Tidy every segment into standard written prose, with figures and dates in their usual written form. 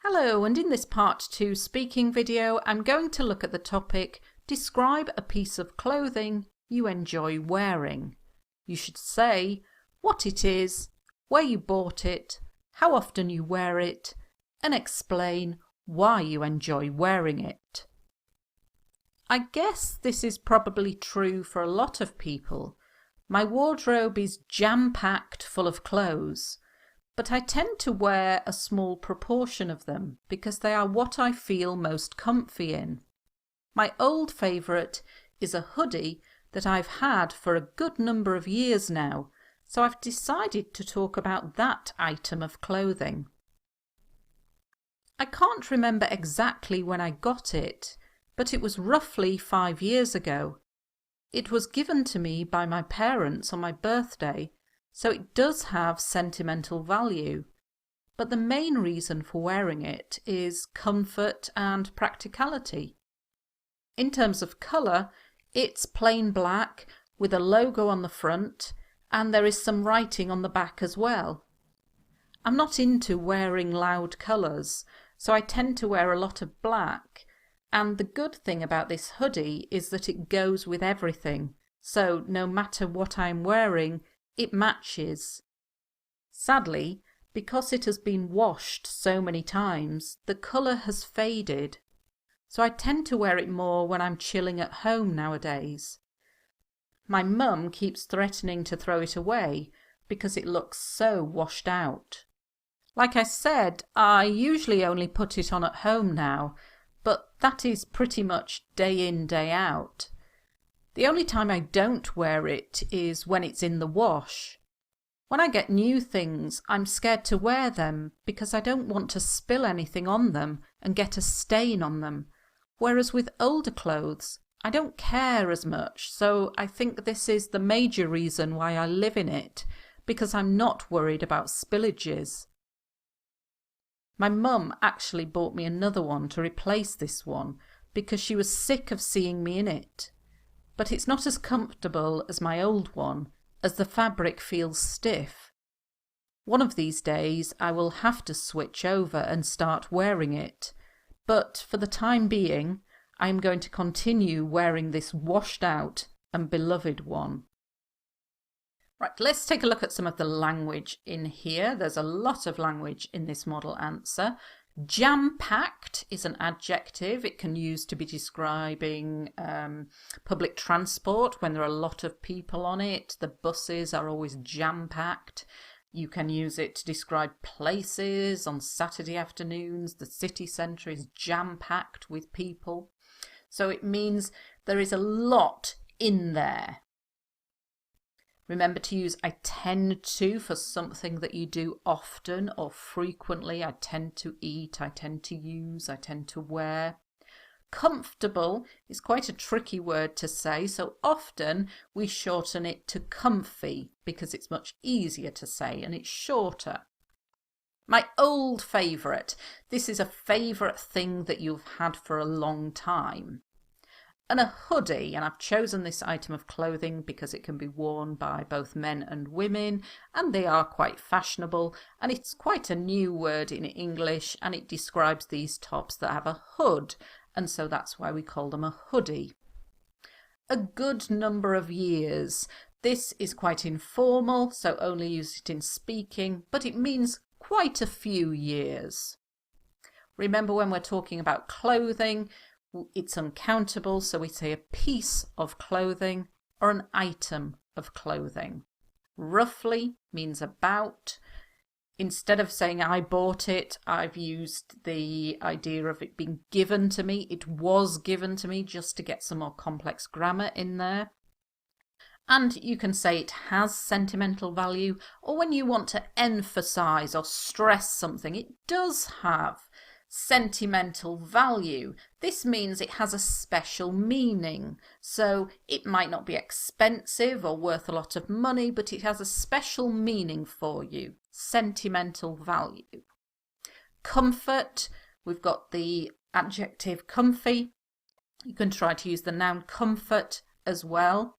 Hello, and in this part 2 speaking video, I'm going to look at the topic, describe a piece of clothing you enjoy wearing. You should say what it is, where you bought it, how often you wear it, and explain why you enjoy wearing it. I guess this is probably true for a lot of people. My wardrobe is jam-packed full of clothes. But I tend to wear a small proportion of them because they are what I feel most comfy in. My old favourite is a hoodie that I've had for a good number of years now, so I've decided to talk about that item of clothing. I can't remember exactly when I got it, but it was roughly 5 years ago. It was given to me by my parents on my birthday, so it does have sentimental value, but the main reason for wearing it is comfort and practicality. In terms of colour, it's plain black with a logo on the front, and there is some writing on the back as well. I'm not into wearing loud colours, so I tend to wear a lot of black, and the good thing about this hoodie is that it goes with everything, so no matter what I'm wearing, it matches. Sadly, because it has been washed so many times, the colour has faded, so I tend to wear it more when I'm chilling at home nowadays. My mum keeps threatening to throw it away because it looks so washed out. Like I said, I usually only put it on at home now, but that is pretty much day in, day out. The only time I don't wear it is when it's in the wash. When I get new things, I'm scared to wear them because I don't want to spill anything on them and get a stain on them, whereas with older clothes, I don't care as much, so I think this is the major reason why I live in it, because I'm not worried about spillages. My mum actually bought me another one to replace this one because she was sick of seeing me in it. But it's not as comfortable as my old one, as the fabric feels stiff. One of these days I will have to switch over and start wearing it, but for the time being I am going to continue wearing this washed out and beloved one. Right, let's take a look at some of the language in here. There's a lot of language in this model answer. Jam-packed is an adjective. It can use to be describing public transport when there are a lot of people on it. The buses are always jam-packed. You can use it to describe places on Saturday afternoons. The city centre is jam-packed with people. So it means there is a lot in there. Remember to use I tend to for something that you do often or frequently. I tend to eat, I tend to use, I tend to wear. Comfortable is quite a tricky word to say, so often we shorten it to comfy because it's much easier to say and it's shorter. My old favourite. This is a favourite thing that you've had for a long time. And a hoodie, and I've chosen this item of clothing because it can be worn by both men and women, and they are quite fashionable, and it's quite a new word in English, and it describes these tops that have a hood, and so that's why we call them a hoodie. A good number of years. This is quite informal, so only use it in speaking, but it means quite a few years. Remember, when we're talking about clothing, it's uncountable, so we say a piece of clothing or an item of clothing. Roughly means about. Instead of saying I bought it, I've used the idea of it being given to me. It was given to me, just to get some more complex grammar in there. And you can say it has sentimental value, or when you want to emphasize or stress something, it does have sentimental value. This means it has a special meaning. So it might not be expensive or worth a lot of money, but it has a special meaning for you. Sentimental value. Comfort, we've got the adjective comfy. You can try to use the noun comfort as well.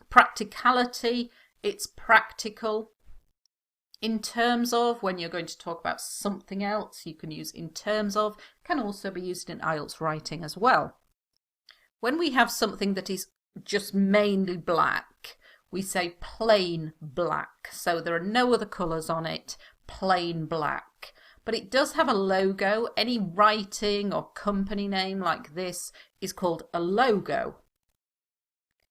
Practicality, it's practical. In terms of, when you're going to talk about something else, you can use in terms of, can also be used in IELTS writing as well. When we have something that is just mainly black, we say plain black. So there are no other colours on it, plain black. But it does have a logo. Any writing or company name like this is called a logo.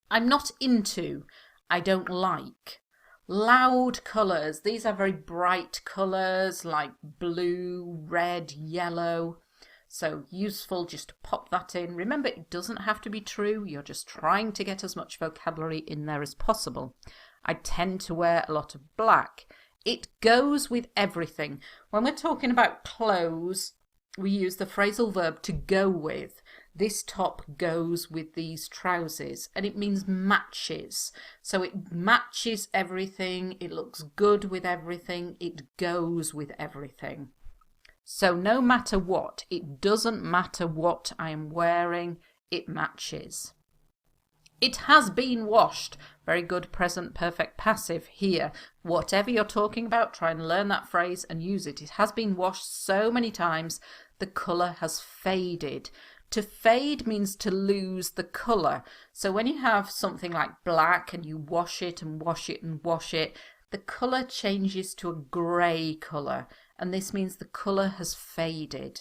I'm not into, I don't like. Loud colours. These are very bright colours like blue, red, yellow. So useful just to pop that in. Remember, it doesn't have to be true. You're just trying to get as much vocabulary in there as possible. I tend to wear a lot of black. It goes with everything. When we're talking about clothes, we use the phrasal verb to go with. This top goes with these trousers, and it means matches. So it matches everything, it looks good with everything, it goes with everything. So no matter what, it doesn't matter what I am wearing, it matches. It has been washed. Very good present perfect passive here. Whatever you're talking about, try and learn that phrase and use it. It has been washed so many times, the colour has faded. To fade means to lose the colour. So when you have something like black and you wash it and wash it and wash it, the colour changes to a grey colour, and this means the colour has faded.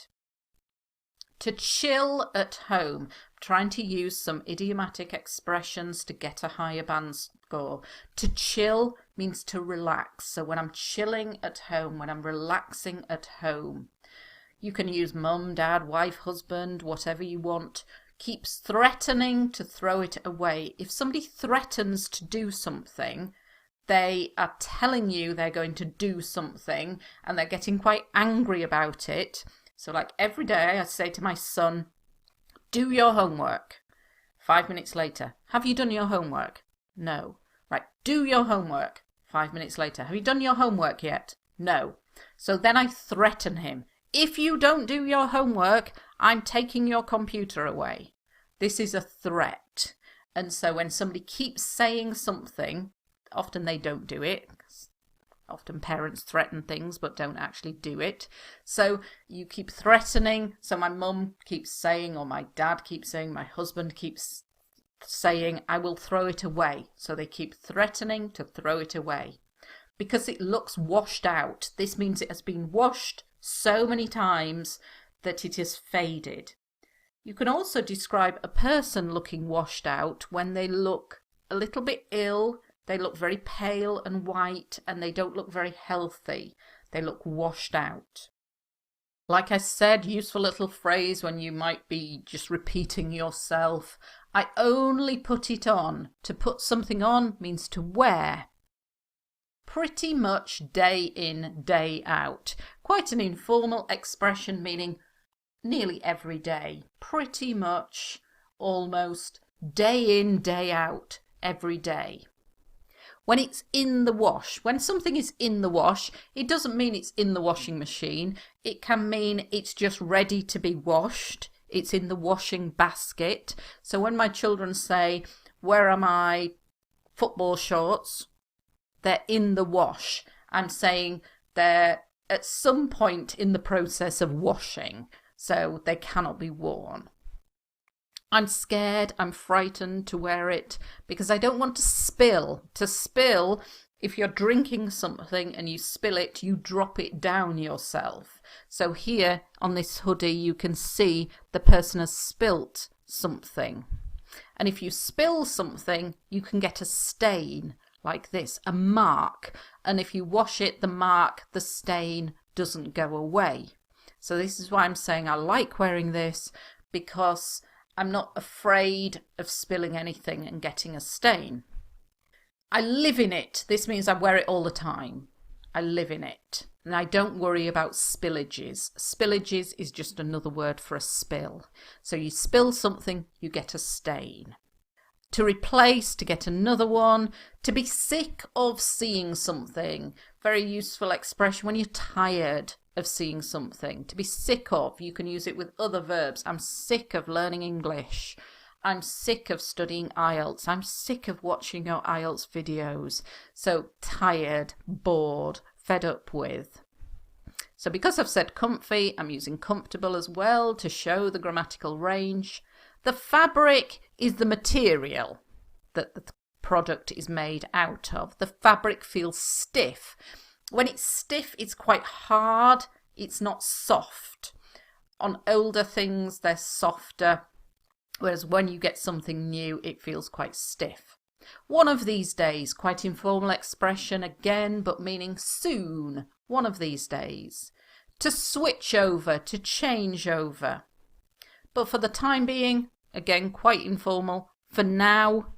To chill at home, I'm trying to use some idiomatic expressions to get a higher band score. To chill means to relax. So when I'm chilling at home, when I'm relaxing at home, you can use mum, dad, wife, husband, whatever you want. Keeps threatening to throw it away. If somebody threatens to do something, they are telling you they're going to do something and they're getting quite angry about it. So like every day I say to my son, do your homework. 5 minutes later, have you done your homework? No. Right, do your homework. 5 minutes later, have you done your homework yet? No. So then I threaten him. If you don't do your homework, I'm taking your computer away. This is a threat. And so when somebody keeps saying something, often they don't do it. Often parents threaten things but don't actually do it. So you keep threatening. So my mum keeps saying, or my dad keeps saying, my husband keeps saying, I will throw it away. So they keep threatening to throw it away. Because it looks washed out. This means it has been washed so many times that it has faded. You can also describe a person looking washed out when they look a little bit ill. They look very pale and white and they don't look very healthy. They look washed out. Like I said, useful little phrase when you might be just repeating yourself. I only put it on. To put something on means to wear. Pretty much day in, day out. Quite an informal expression meaning nearly every day. Pretty much, almost, day in, day out, every day. When it's in the wash, when something is in the wash, it doesn't mean it's in the washing machine. It can mean it's just ready to be washed. It's in the washing basket. So when my children say, where are my football shorts? They're in the wash. I'm saying they're at some point in the process of washing, so they cannot be worn. I'm scared, I'm frightened to wear it because I don't want to spill. To spill, if you're drinking something and you spill it, you drop it down yourself. So here on this hoodie, you can see the person has spilt something. And if you spill something, you can get a stain like this, a mark. And if you wash it, the mark, the stain doesn't go away. So this is why I'm saying I like wearing this, because I'm not afraid of spilling anything and getting a stain. I live in it. This means I wear it all the time. I live in it. And I don't worry about spillages. Spillages is just another word for a spill. So you spill something, you get a stain. To replace, to get another one. To be sick of seeing something. Very useful expression when you're tired of seeing something. To be sick of, you can use it with other verbs. I'm sick of learning English. I'm sick of studying IELTS. I'm sick of watching your IELTS videos. So tired, bored, fed up with. So because I've said comfy, I'm using comfortable as well to show the grammatical range. The fabric is the material that the product is made out of. The fabric feels stiff. When it's stiff, it's quite hard. It's not soft. On older things, they're softer, whereas when you get something new, it feels quite stiff. One of these days, quite informal expression again, but meaning soon. One of these days. To switch over, to change over. But for the time being, again, quite informal. For now,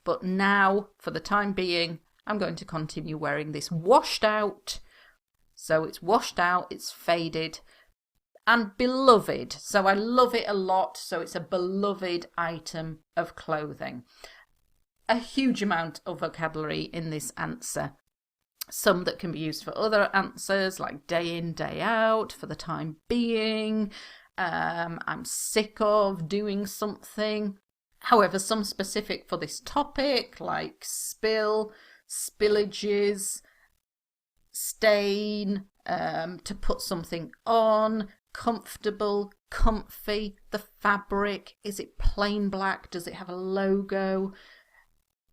but now, for the time being, I'm going to continue wearing this washed out. So it's washed out, it's faded, and beloved. So I love it a lot, so it's a beloved item of clothing. A huge amount of vocabulary in this answer. Some that can be used for other answers, like day in, day out, for the time being. I'm sick of doing something. However, some specific for this topic, like spill, spillages, stain, to put something on, comfortable, comfy, the fabric, is it plain black, does it have a logo,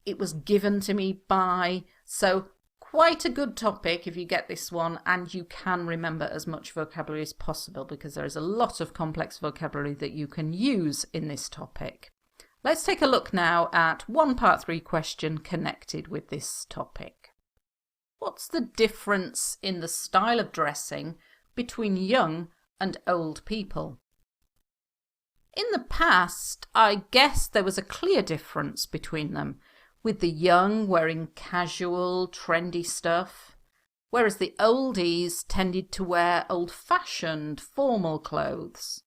it was given to me by, so quite a good topic if you get this one, and you can remember as much vocabulary as possible because there is a lot of complex vocabulary that you can use in this topic. Let's take a look now at one part 3 question connected with this topic. What's the difference in the style of dressing between young and old people? In the past, I guess there was a clear difference between them, with the young wearing casual, trendy stuff, whereas the oldies tended to wear old-fashioned, formal clothes.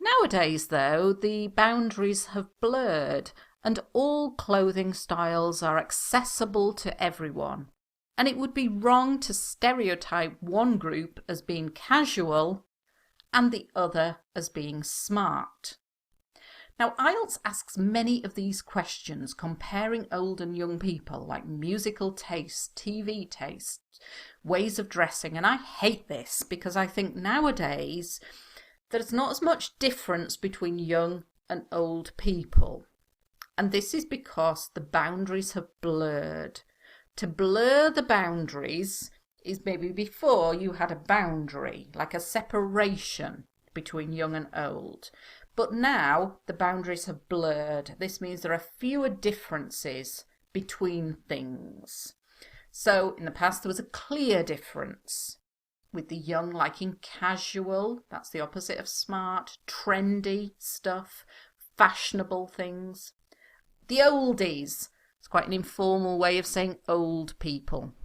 Nowadays, though, the boundaries have blurred and all clothing styles are accessible to everyone, and it would be wrong to stereotype one group as being casual and the other as being smart. Now, IELTS asks many of these questions comparing old and young people, like musical taste, TV taste, ways of dressing, and I hate this because I think nowadays there's not as much difference between young and old people. And this is because the boundaries have blurred. To blur the boundaries is maybe before you had a boundary, like a separation between young and old. But now the boundaries have blurred. This means there are fewer differences between things. So in the past there was a clear difference, with the young liking casual, that's the opposite of smart, trendy stuff, fashionable things. The oldies, it's quite an informal way of saying old people.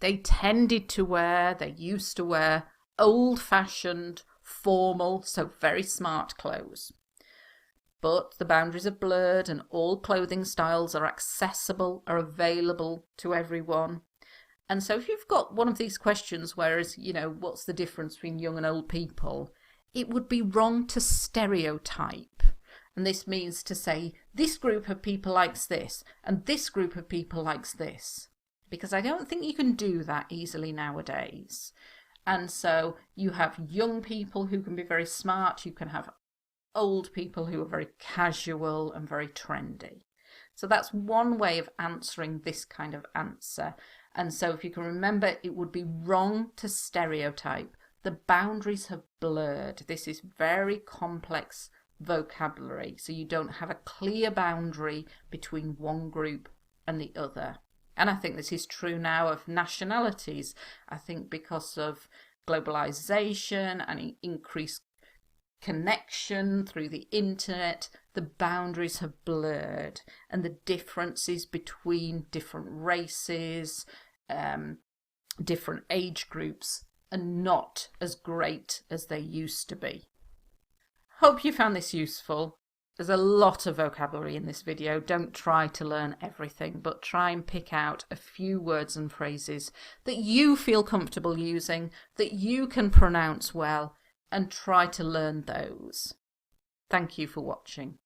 They tended to wear, they used to wear old-fashioned, formal, so very smart clothes. But the boundaries are blurred and all clothing styles are accessible, are available to everyone. And so if you've got one of these questions, whereas, what's the difference between young and old people, it would be wrong to stereotype. And this means to say, this group of people likes this, and this group of people likes this. Because I don't think you can do that easily nowadays. And so you have young people who can be very smart, you can have old people who are very casual and very trendy. So that's one way of answering this kind of answer. And so if you can remember, it would be wrong to stereotype. The boundaries have blurred. This is very complex vocabulary, so you don't have a clear boundary between one group and the other. And I think this is true now of nationalities. I think because of globalization and increased connection through the internet, the boundaries have blurred, and the differences between different races, different age groups are not as great as they used to be. Hope you found this useful. There's a lot of vocabulary in this video. Don't try to learn everything, but try and pick out a few words and phrases that you feel comfortable using, that you can pronounce well, and try to learn those. Thank you for watching.